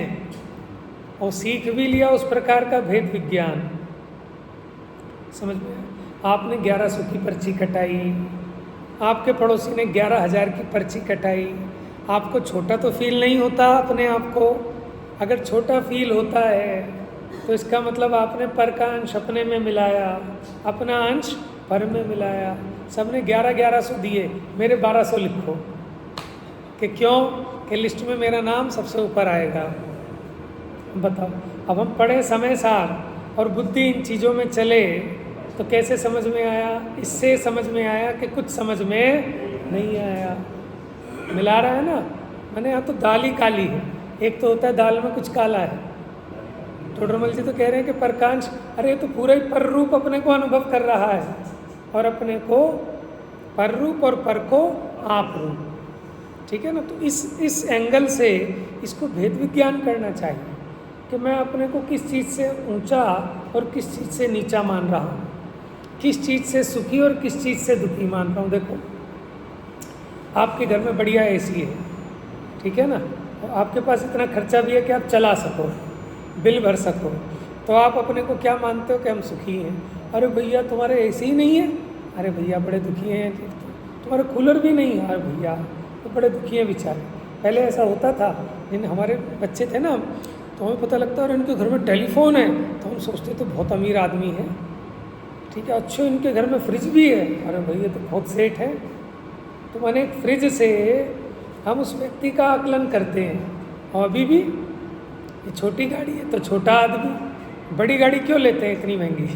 और सीख भी लिया उस प्रकार का भेद विज्ञान। समझ में आया? आपने 1100 की पर्ची कटाई, आपके पड़ोसी ने 11,000 की पर्ची कटाई, आपको छोटा तो फील नहीं होता अपने आप को? अगर छोटा फील होता है तो इसका मतलब आपने पर का अंश अपने में मिलाया, अपना अंश पर में मिलाया। सबने 1100 दिए, मेरे 1200 लिखो, कि क्यों? कि लिस्ट में मेरा नाम सबसे ऊपर आएगा। बताओ, अब हम पढ़े समय सार और बुद्धि इन चीज़ों में चले तो कैसे समझ में आया? इससे समझ में आया कि कुछ समझ में नहीं आया। मिला रहा है ना, मैंने यहाँ तो दाल ही काली है, एक तो होता है दाल में कुछ काला है। टोडरमल जी तो कह रहे हैं कि परकांश, अरे तो पूरा ही पर रूप अपने को अनुभव कर रहा है और अपने को पर रूप और पर को आप रूप, ठीक है ना। तो इस एंगल से इसको भेद विज्ञान करना चाहिए कि मैं अपने को किस चीज़ से ऊंचा और किस चीज़ से नीचा मान रहा हूँ, किस चीज़ से सुखी और किस चीज़ से दुखी मान रहा हूँ। देखो, आपके घर में बढ़िया एसी है, ठीक है ना, तो आपके पास इतना खर्चा भी है कि आप चला सको, बिल भर सको, तो आप अपने को क्या मानते हो कि हम सुखी हैं। अरे भैया तुम्हारे एसी ही नहीं है, अरे भैया बड़े दुखी हैं। तुम्हारे कूलर भी नहीं है, अरे भैया तो बड़े दुखी हैं बेचारे। पहले ऐसा होता था, जिन हमारे बच्चे थे ना, तो हमें पता लगता है इनके घर में टेलीफोन है, तो हम सोचते तो बहुत अमीर आदमी है, ठीक है। अच्छा, इनके घर में फ्रिज भी है, अरे भैया तो बहुत सेठ है। तो मैंने फ्रिज से हम उस व्यक्ति का आकलन करते हैं। और अभी भी ये छोटी गाड़ी है तो छोटा आदमी, बड़ी गाड़ी क्यों लेते हैं इतनी महंगी?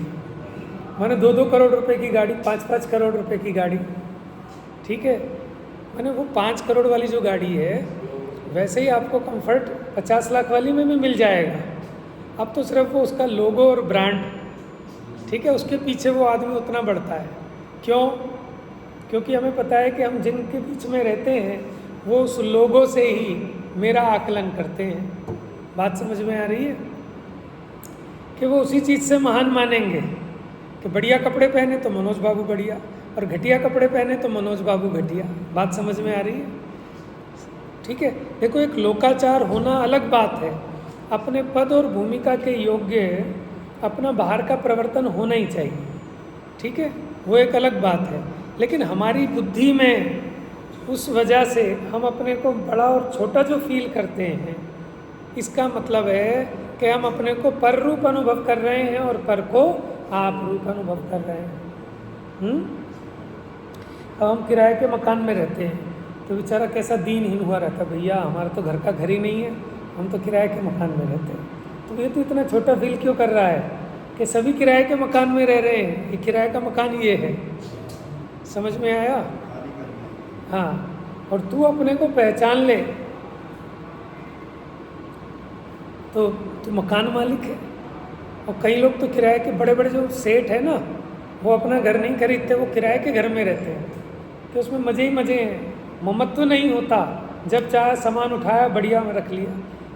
मैंने 2-2 करोड़ रुपए की गाड़ी, 5-5 करोड़ रुपए की गाड़ी, ठीक है। मैंने वो 5 करोड़ वाली जो गाड़ी है, वैसे ही आपको कंफर्ट 50 लाख वाली में भी मिल जाएगा। अब तो सिर्फ वो उसका लोगो और ब्रांड, ठीक है, उसके पीछे वो आदमी उतना बढ़ता है। क्यों? क्योंकि हमें पता है कि हम जिनके बीच में रहते हैं वो उस लोगों से ही मेरा आकलन करते हैं। बात समझ में आ रही है? कि वो उसी चीज़ से महान मानेंगे कि बढ़िया कपड़े पहने तो मनोज बाबू बढ़िया, और घटिया कपड़े पहने तो मनोज बाबू घटिया। बात समझ में आ रही है? ठीक है। देखो, एक लोकाचार होना अलग बात है, अपने पद और भूमिका के योग्य अपना बाहर का प्रवर्तन होना ही चाहिए, ठीक है, वो एक अलग बात है। लेकिन हमारी बुद्धि में उस वजह से हम अपने को बड़ा और छोटा जो फील करते हैं, इसका मतलब है कि हम अपने को पर रूप अनुभव कर रहे हैं और पर को आप रूप अनुभव कर रहे हैं। अब हम किराए के मकान में रहते हैं तो बेचारा कैसा दीनहीन हुआ रहता, भैया हमारा तो घर का घर ही नहीं है, हम तो किराए के मकान में रहते हैं। तो ये तो इतना छोटा फील क्यों कर रहा है कि सभी किराए के मकान में रह रहे हैं, ये किराए का मकान ये है। समझ में आया? हाँ, और तू अपने को पहचान ले तो तू मकान मालिक है। और कई लोग तो किराए के बड़े बड़े जो सेठ है ना, वो अपना घर नहीं खरीदते, वो किराए के घर में रहते हैं कि उसमें मज़े ही मज़े हैं। ममत्व नहीं होता, जब चाहे सामान उठाया बढ़िया में रख लिया,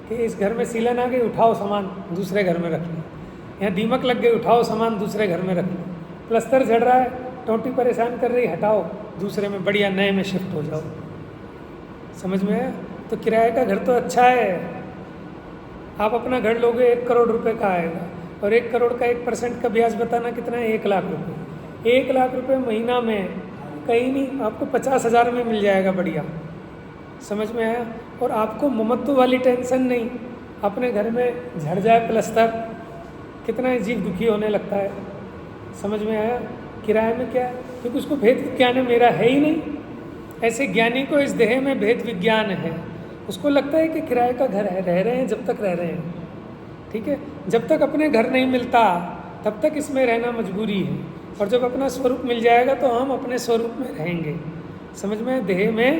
कि इस घर में सीलन आ गई, उठाओ सामान दूसरे घर में रख लिया, यहाँ दीमक लग गई, उठाओ सामान दूसरे घर में रख लिया, प्लस्तर झड़ रहा है, टोंटी परेशान कर रही, हटाओ दूसरे में, बढ़िया नए में शिफ्ट हो जाओ। समझ में है? तो किराए का घर तो अच्छा है। आप अपना घर लोगे 1 करोड़ रुपए का आएगा, और 1 करोड़ का 1% का ब्याज बताना कितना है? 1 लाख रुपये। 1 लाख रुपये महीना में कहीं नहीं, आपको 50,000 में मिल जाएगा बढ़िया। समझ में आया? और आपको ममत्व वाली टेंशन नहीं, अपने घर में झड़ जाए प्लस्तर, कितना जीव दुखी होने लगता है। समझ में आया? किराए में क्या है? क्योंकि उसको भेद विज्ञान है, मेरा है ही नहीं। ऐसे ज्ञानी को इस देह में भेद विज्ञान है, उसको लगता है कि किराए का घर है, रह रहे हैं जब तक रह रहे हैं, ठीक है। जब तक अपने घर नहीं मिलता तब तक इसमें रहना मजबूरी है, और जब अपना स्वरूप मिल जाएगा तो हम अपने स्वरूप में रहेंगे, समझ में, देह में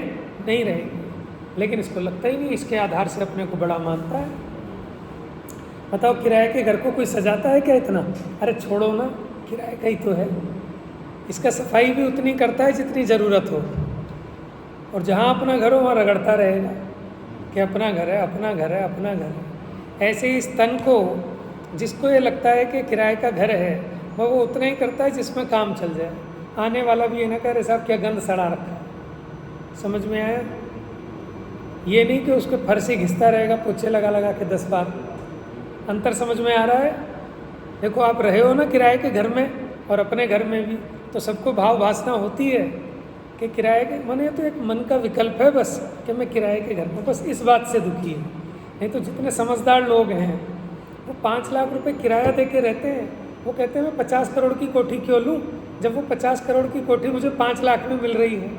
नहीं रहेंगे। लेकिन इसको लगता ही नहीं, इसके आधार से अपने को बड़ा मानता है। बताओ, किराए के घर को कोई सजाता है क्या इतना? अरे छोड़ो ना, किराए का ही तो है। इसका सफाई भी उतनी करता है जितनी ज़रूरत हो, और जहाँ अपना घर हो वहाँ रगड़ता रहेगा कि अपना घर है, अपना घर है, अपना घर है। ऐसे ही इस तन को, जिसको ये लगता है कि किराए का घर है, वो उतना ही करता है जिसमें काम चल जाए। आने वाला भी ये ना कह रहे साहब क्या गंद सड़ा रखा है, समझ में आया? ये नहीं कि उसके फर्श ही घिसता रहेगा पोछे लगा लगा के 10 बार। अंतर समझ में आ रहा है? देखो, आप रहे हो ना किराए के घर में और अपने घर में भी, तो सबको भाव वासना होती है कि किराए के, माने तो एक मन का विकल्प है बस कि मैं किराए के घर में, बस इस बात से दुखी है। नहीं तो जितने समझदार लोग हैं वो 5 लाख रुपए किराया दे के रहते हैं, वो कहते हैं मैं 50 करोड़ की कोठी क्यों लूँ, जब वो 50 करोड़ की कोठी मुझे 5 लाख में मिल रही है,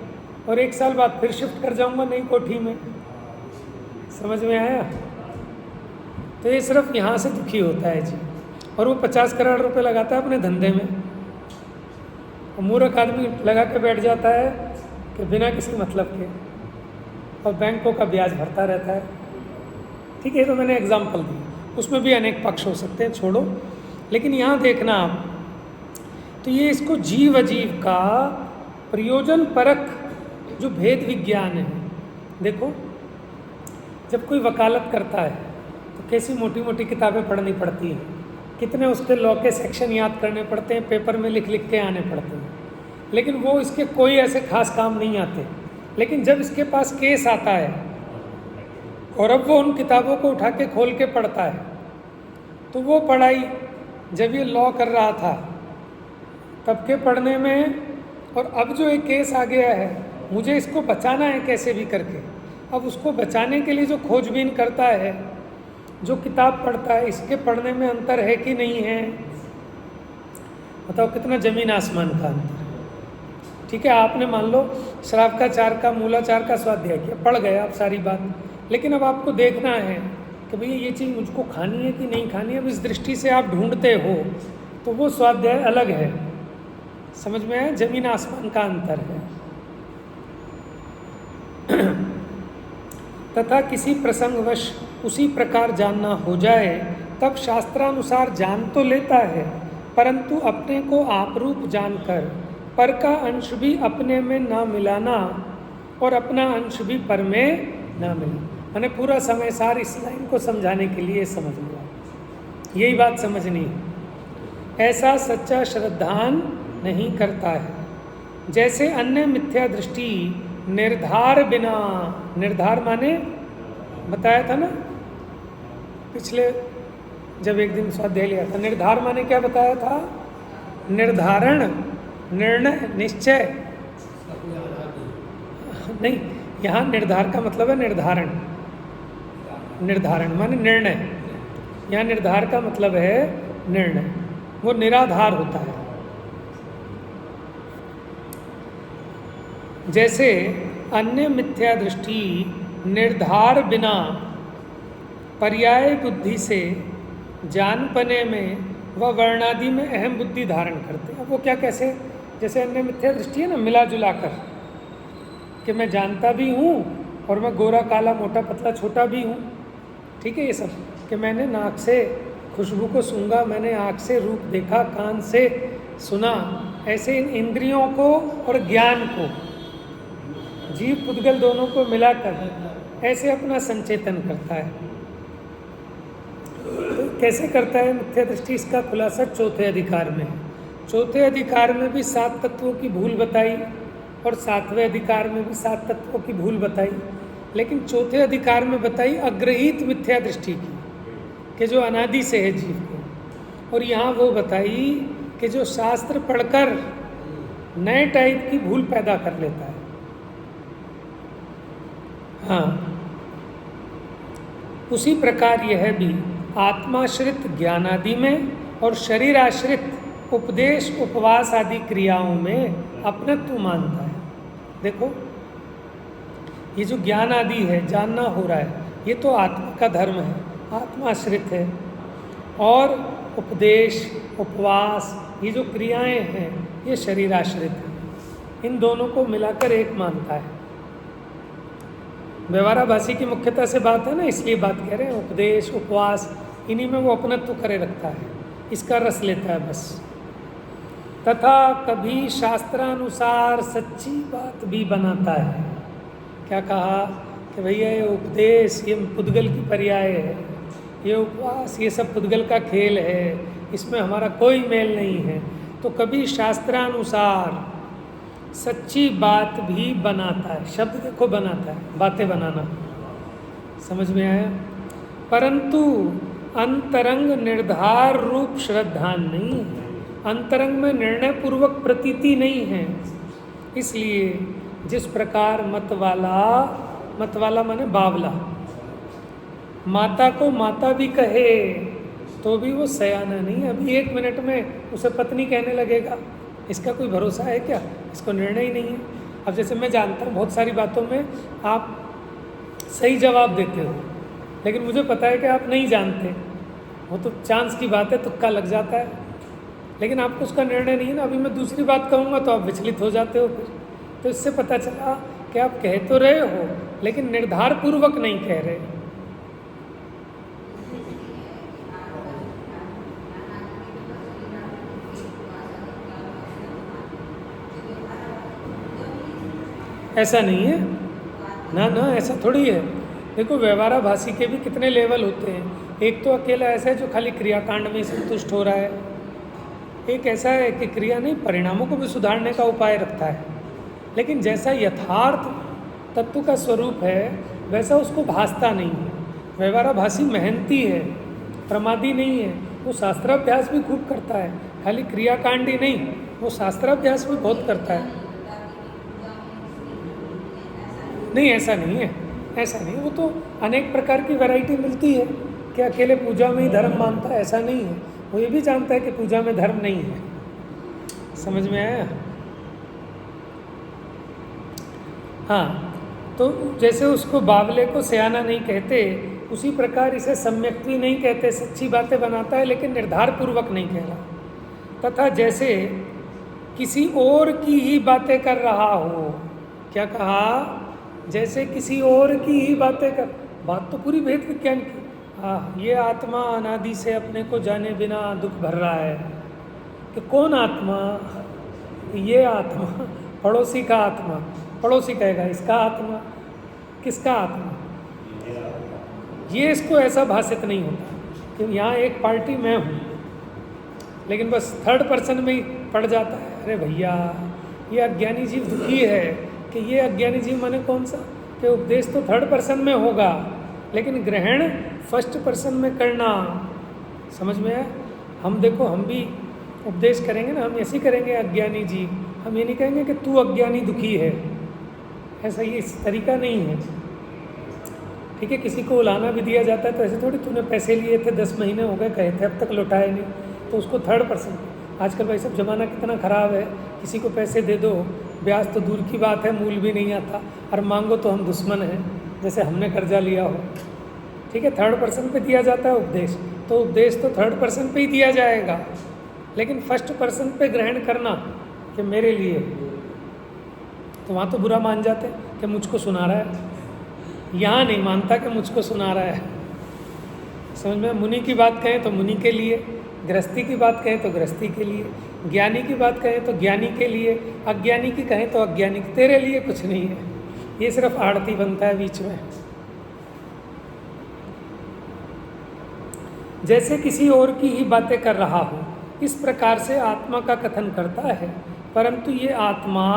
और 1 साल बाद फिर शिफ्ट कर जाऊँगा नई कोठी में। समझ में आया? तो ये सिर्फ यहाँ से दुखी होता है जी, और वो 50 करोड़ रुपए लगाता है अपने धंधे में, और मूर्ख आदमी लगा के बैठ जाता है कि बिना किसी मतलब के, और बैंकों का ब्याज भरता रहता है। ठीक है, तो मैंने एग्जाम्पल दी, उसमें भी अनेक पक्ष हो सकते हैं, छोड़ो। लेकिन यहाँ देखना आप, तो ये इसको जीव अजीव का प्रयोजन परक जो भेद विज्ञान है। देखो, जब कोई वकालत करता है तो कैसी मोटी मोटी किताबें पढ़नी पड़ती हैं, कितने उसके लॉ के सेक्शन याद करने पड़ते हैं, पेपर में लिख लिख के आने पड़ते हैं, लेकिन वो इसके कोई ऐसे खास काम नहीं आते। लेकिन जब इसके पास केस आता है और अब वो उन किताबों को उठा के खोल के पढ़ता है, तो वो पढ़ाई जब ये लॉ कर रहा था तब के पढ़ने में, और अब जो एक केस आ गया है मुझे इसको बचाना है कैसे भी करके, अब उसको बचाने के लिए जो खोजबीन करता है, जो किताब पढ़ता है, इसके पढ़ने में अंतर है कि नहीं है? बताओ, कितना ज़मीन आसमान का अंतर। ठीक है, आपने मान लो श्रावकाचार का, मूलाचार का स्वाध्याय किया, पढ़ गए आप सारी बात, लेकिन अब आपको देखना है कि भैया ये चीज़ मुझको खानी है कि नहीं खानी है। अब इस दृष्टि से आप ढूंढते हो तो वो स्वाध्याय अलग है। समझ में आया? जमीन आसमान का अंतर है। तथा किसी प्रसंगवश उसी प्रकार जानना हो जाए तब शास्त्रानुसार जान तो लेता है, परंतु अपने को आपरूप जानकर पर का अंश भी अपने में ना मिलाना और अपना अंश भी पर में ना मिलाना। मैंने पूरा समय सार इस लाइन को समझाने के लिए समझ लिया, यही बात समझनी है। ऐसा सच्चा श्रद्धान नहीं करता है, जैसे अन्य मिथ्या दृष्टि निर्धार बिना, निर्धार माने बताया था ना पिछले जब एक दिन स्वाध्याय लिया था, निर्धार माने क्या बताया था? निर्धारण, निर्णय, निश्चय नहीं, यहाँ निर्धार का मतलब है निर्धारण। निर्धारण माने निर्णय, यहाँ निर्धार का मतलब है निर्णय, वो निराधार होता है। जैसे अन्य मिथ्या दृष्टि निर्धार बिना पर्याय बुद्धि से जानपने में व वर्णादि में अहम बुद्धि धारण करते हैं। अब वो क्या, कैसे? जैसे अन्य मिथ्या दृष्टि है ना, मिला जुला कर कि मैं जानता भी हूँ और मैं गोरा काला मोटा पतला छोटा भी हूँ। ठीक है, ये सब कि मैंने नाक से खुशबू को सूंघा, मैंने आँख से रूप देखा, कान से सुना, ऐसे इन इंद्रियों को और ज्ञान को, जीव पुद्गल दोनों को मिलाकर ऐसे अपना संचेतन करता है। तो कैसे करता है मिथ्या दृष्टि? इसका खुलासा चौथे अधिकार में है। चौथे अधिकार में भी 7 तत्वों की भूल बताई और 7वें अधिकार में भी 7 तत्वों की भूल बताई, लेकिन चौथे अधिकार में बताई अग्रहित मिथ्या दृष्टि की, कि जो अनादि से है जीव को, और यहाँ वो बताई कि जो शास्त्र पढ़कर नए टाइप की भूल पैदा कर लेता है। हाँ, उसी प्रकार यह भी आत्माश्रित ज्ञानादि में और शरीर आश्रित उपदेश उपवास आदि क्रियाओं में अपनत्व मानता है। देखो, ये जो ज्ञान आदि है, जानना हो रहा है, ये तो आत्मा का धर्म है, आत्मा आश्रित है। और उपदेश, उपवास, ये जो क्रियाएं हैं, ये शरीर आश्रित है। इन दोनों को मिलाकर एक मानता है। व्यवहाराभासी की मुख्यता से बात है ना, इसलिए बात कह रहे हैं। उपदेश, उपवास, इन्हीं में वो अपनत्व करे रखता है, इसका रस लेता है बस। तथा कभी शास्त्रानुसार सच्ची बात भी बनाता है। क्या कहा कि भैया ये उपदेश, ये पुद्गल की पर्याय है, ये उपवास, ये सब पुद्गल का खेल है, इसमें हमारा कोई मेल नहीं है। तो कभी शास्त्रानुसार सच्ची बात भी बनाता है। शब्द देखो, बनाता है, बातें बनाना, समझ में आया। परंतु अंतरंग निर्धार रूप श्रद्धा नहीं है, अंतरंग में निर्णय पूर्वक प्रतीति नहीं है। इसलिए जिस प्रकार मतवाला माने बावला, माता को माता भी कहे तो भी वो सयाना नहीं है। अभी 1 मिनट में उसे पत्नी कहने लगेगा, इसका कोई भरोसा है क्या? इसको निर्णय ही नहीं है। अब जैसे मैं जानता हूँ बहुत सारी बातों में आप सही जवाब देते हो, लेकिन मुझे पता है कि आप नहीं जानते, वो तो चांस की बात है, तुक्का लग जाता है, लेकिन आपको उसका निर्णय नहीं है ना। अभी मैं दूसरी बात कहूँगा तो आप विचलित हो जाते हो फिर। तो इससे पता चला कि आप कह तो रहे हो, लेकिन निर्धार पूर्वक नहीं कह रहे। ऐसा नहीं है ना, ना ऐसा थोड़ी है। देखो व्यवहाराभासी के भी कितने लेवल होते हैं। एक तो अकेला ऐसा है जो खाली क्रियाकांड में संतुष्ट हो रहा है, एक ऐसा है कि क्रिया नहीं, परिणामों को भी सुधारने का उपाय रखता है। लेकिन जैसा यथार्थ तत्व का स्वरूप है वैसा उसको भासता नहीं है। व्यवहाराभासी मेहनती है, प्रमादी नहीं है, वो शास्त्राभ्यास भी खूब करता है, खाली क्रियाकांड ही नहीं, वो शास्त्राभ्यास भी बहुत करता है। नहीं ऐसा नहीं है, ऐसा नहीं। वो तो अनेक प्रकार की वैरायटी मिलती है कि अकेले पूजा में ही धर्म मानता है, ऐसा नहीं है। वो ये भी जानता है कि पूजा में धर्म नहीं है। समझ में आया? हाँ, तो जैसे उसको बावले को सयाना नहीं कहते, उसी प्रकार इसे सम्यक भी नहीं कहते। सच्ची बातें बनाता है लेकिन निर्धार पूर्वक नहीं कह रहा। तथा जैसे किसी और की ही बातें कर रहा हो। क्या कहा? जैसे किसी और की ही बातें कर, बात तो पूरी भेद विज्ञान की। हाँ, ये आत्मा अनादि से अपने को जाने बिना दुख भर रहा है। कि कौन आत्मा? ये आत्मा, पड़ोसी का आत्मा। पड़ोसी कहेगा इसका आत्मा, किसका आत्मा? ये इसको ऐसा भाषित नहीं होता कि यहाँ एक पार्टी मैं हूँ, लेकिन बस थर्ड पर्सन में ही पड़ जाता है। अरे भैया, ये अज्ञानी जीव दुखी है। कि ये अज्ञानी जीव माने कौन सा? कि उपदेश तो थर्ड पर्सन में होगा, लेकिन ग्रहण फर्स्ट पर्सन में करना। समझ में आया? हम देखो, हम भी उपदेश करेंगे ना, हम ऐसे करेंगे अज्ञानी जीव, हम ये नहीं कहेंगे कि तू अज्ञानी दुखी है। ऐसा ये इस तरीका नहीं है। ठीक है, किसी को उलाना भी दिया जाता है तो ऐसे थोड़ी तूने पैसे लिए थे 10 महीने हो गए कहे थे अब तक लौटाए नहीं, तो उसको थर्ड पर्सन। आजकल भाई सब ज़माना कितना ख़राब है, किसी को पैसे दे दो, ब्याज तो दूर की बात है, मूल भी नहीं आता, और मांगो तो हम दुश्मन हैं, जैसे हमने कर्जा लिया हो। ठीक है, थर्ड पर्सन पे दिया जाता है उपदेश, तो उपदेश तो थर्ड पर्सन पे ही दिया जाएगा, लेकिन फर्स्ट पर्सन पे ग्रहण करना कि मेरे लिए, तो वहाँ तो बुरा मान जाते कि मुझको सुना रहा है। यहाँ नहीं मानता कि मुझको सुना रहा है। समझ में? मुनि की बात कहें तो मुनि के लिए, गृहस्थी की बात कहें तो गृहस्थी के लिए, ज्ञानी की बात कहें तो ज्ञानी के लिए, अज्ञानी की कहें तो अज्ञानी। तेरे लिए कुछ नहीं है, ये सिर्फ आड़ती बनता है बीच में। जैसे किसी और की ही बातें कर रहा हो, इस प्रकार से आत्मा का कथन करता है, परंतु ये आत्मा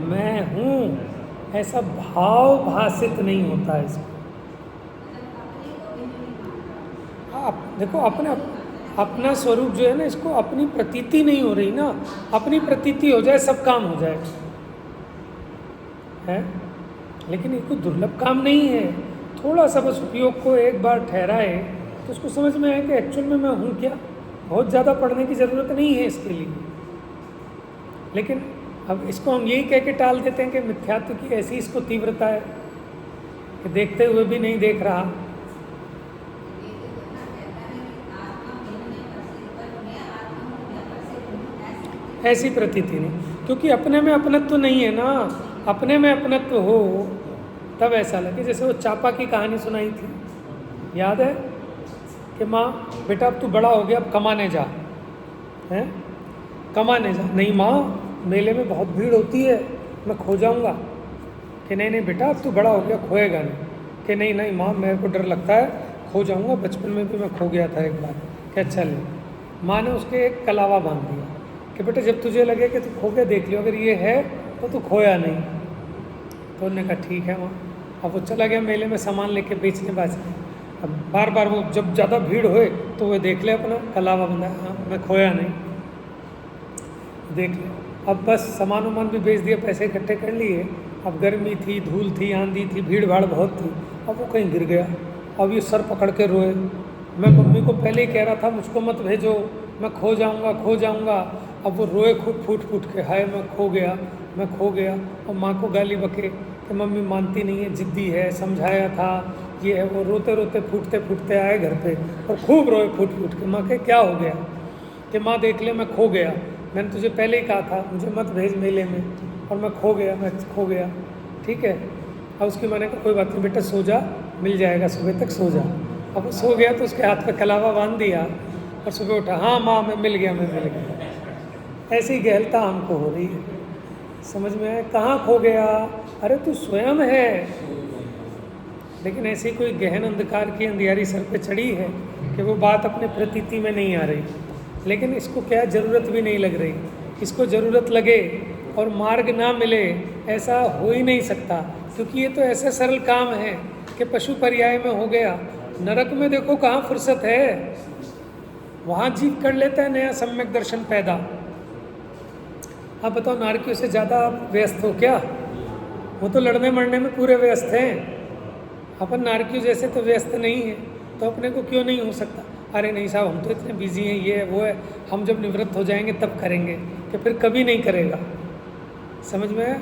मैं हूँ ऐसा भाव भाषित नहीं होता है इसको। आप देखो, अपना स्वरूप जो है ना, इसको अपनी प्रतीति नहीं हो रही ना। अपनी प्रतीति हो जाए सब काम हो जाए है, लेकिन ये कोई दुर्लभ काम नहीं है। थोड़ा सा बस उपयोग को एक बार ठहराए तो उसको समझ में आए कि एक्चुअल में मैं हूँ क्या। बहुत ज़्यादा पढ़ने की ज़रूरत नहीं है इसके लिए। लेकिन अब इसको हम यही कह के टाल देते हैं कि मिथ्यात्व की ऐसी इसको तीव्रता है कि देखते हुए भी नहीं देख रहा। ऐसी प्रतीति नहीं, क्योंकि अपने में अपनत्व तो नहीं है ना। अपने में अपनत्व हो तब ऐसा लगे। जैसे वो चापा की कहानी सुनाई थी, याद है कि माँ बेटा अब तू बड़ा हो गया, अब कमाने जा, हैं कमाने जा। नहीं माँ, मेले में बहुत भीड़ होती है, मैं खो जाऊँगा। कि नहीं नहीं बेटा, अब तू बड़ा हो गया, खोएगा नहीं। कि नहीं नहीं माँ, मेरे को डर लगता है, खो जाऊँगा, बचपन में भी मैं खो गया था एक बार। क्या चल। माँ ने उसके एक कलावा बांध दिया कि बेटा जब तुझे लगे कि तू खो के देख लियो, अगर ये है तो तू खोया नहीं। तो उन्होंने कहा ठीक है माँ। अब वो चला गया मेले में सामान लेके बेचने बाजने। अब बार बार वो जब ज़्यादा भीड़ होए तो वो देख ले अपना कलावा बंधा, हाँ मैं खोया नहीं, देख ले। अब बस सामान वामान भी बेच दिया, पैसे इकट्ठे कर लिए। अब गर्मी थी, धूल थी, आंधी थी, भीड़ भाड़ बहुत थी। अब वो कहीं गिर गया। अब ये सर पकड़ के रोए। मैं मम्मी को पहले ही कह रहा था मुझको मत भेजो, मैं खो जाऊंगा खो जाऊंगा। अब वो रोए खूब फूट फूट के, हाय मैं खो गया मैं खो गया। और माँ को गाली बके कि मम्मी मानती नहीं है, जिद्दी है, समझाया था ये है वो। रोते रोते फूटते फूटते आए घर पे और खूब रोए फूट फूट के। माँ के क्या हो गया? कि माँ देख ले मैं खो गया, मैंने तुझे पहले ही कहा था मुझे मत भेज मेले में, और मैं खो गया। ठीक है। अब उसकी माँ ने कहा कोई बात नहीं बेटा, सो जा, मिल जाएगा, सुबह तक सो जा। अब वो सो गया तो उसके हाथ पे कलावा बांध दिया और सुबह उठा, हाँ माँ मैं मिल गया। ऐसी गहलता हमको हो रही है, समझ में आए? कहाँ खो गया? अरे तू स्वयं है, लेकिन ऐसी कोई गहन अंधकार की अंधियारी सर पे चढ़ी है कि वो बात अपने प्रतीति में नहीं आ रही। लेकिन इसको क्या ज़रूरत भी नहीं लग रही। इसको ज़रूरत लगे और मार्ग ना मिले, ऐसा हो ही नहीं सकता। क्योंकि ये तो ऐसे सरल काम है कि पशु पर्याय में हो गया। नरक में देखो कहाँ फुर्सत है, वहाँ जीव कर लेता है नया सम्यक दर्शन पैदा। आप बताओ नारकियों से ज़्यादा आप व्यस्त हो क्या? वो तो लड़ने मरने में पूरे व्यस्त हैं। अपन नारकियों जैसे तो व्यस्त नहीं है, तो अपने को क्यों नहीं हो सकता? अरे नहीं साहब, हम तो इतने बिजी हैं, ये है वो है, हम जब निवृत्त हो जाएंगे तब करेंगे। कि फिर कभी नहीं करेगा। समझ में आया?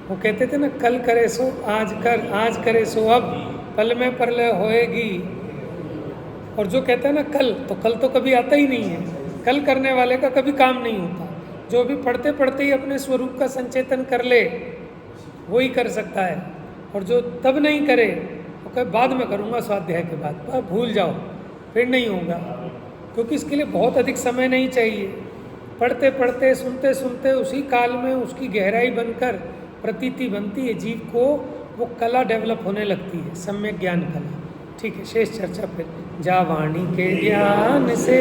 वो कहते थे ना, कल करे सो आज कर, आज करे सो अब, पल में प्रलय होएगी। और जो कहता है ना कल, तो कल तो कभी आता ही नहीं है। कल करने वाले का कभी काम नहीं होता। जो भी पढ़ते पढ़ते ही अपने स्वरूप का संचेतन कर ले, वो ही कर सकता है। और जो तब नहीं करे, वो कहे बाद में करूँगा, स्वाध्याय के बाद, भूल जाओ, फिर नहीं होगा। क्योंकि इसके लिए बहुत अधिक समय नहीं चाहिए। पढ़ते पढ़ते, सुनते सुनते, उसी काल में उसकी गहराई बनकर प्रतीति बनती है जीव को, वो कला डेवलप होने लगती है, सम्यक ज्ञान कला। ठीक है, शेष चर्चा फिर। जा वाणी के ज्ञान से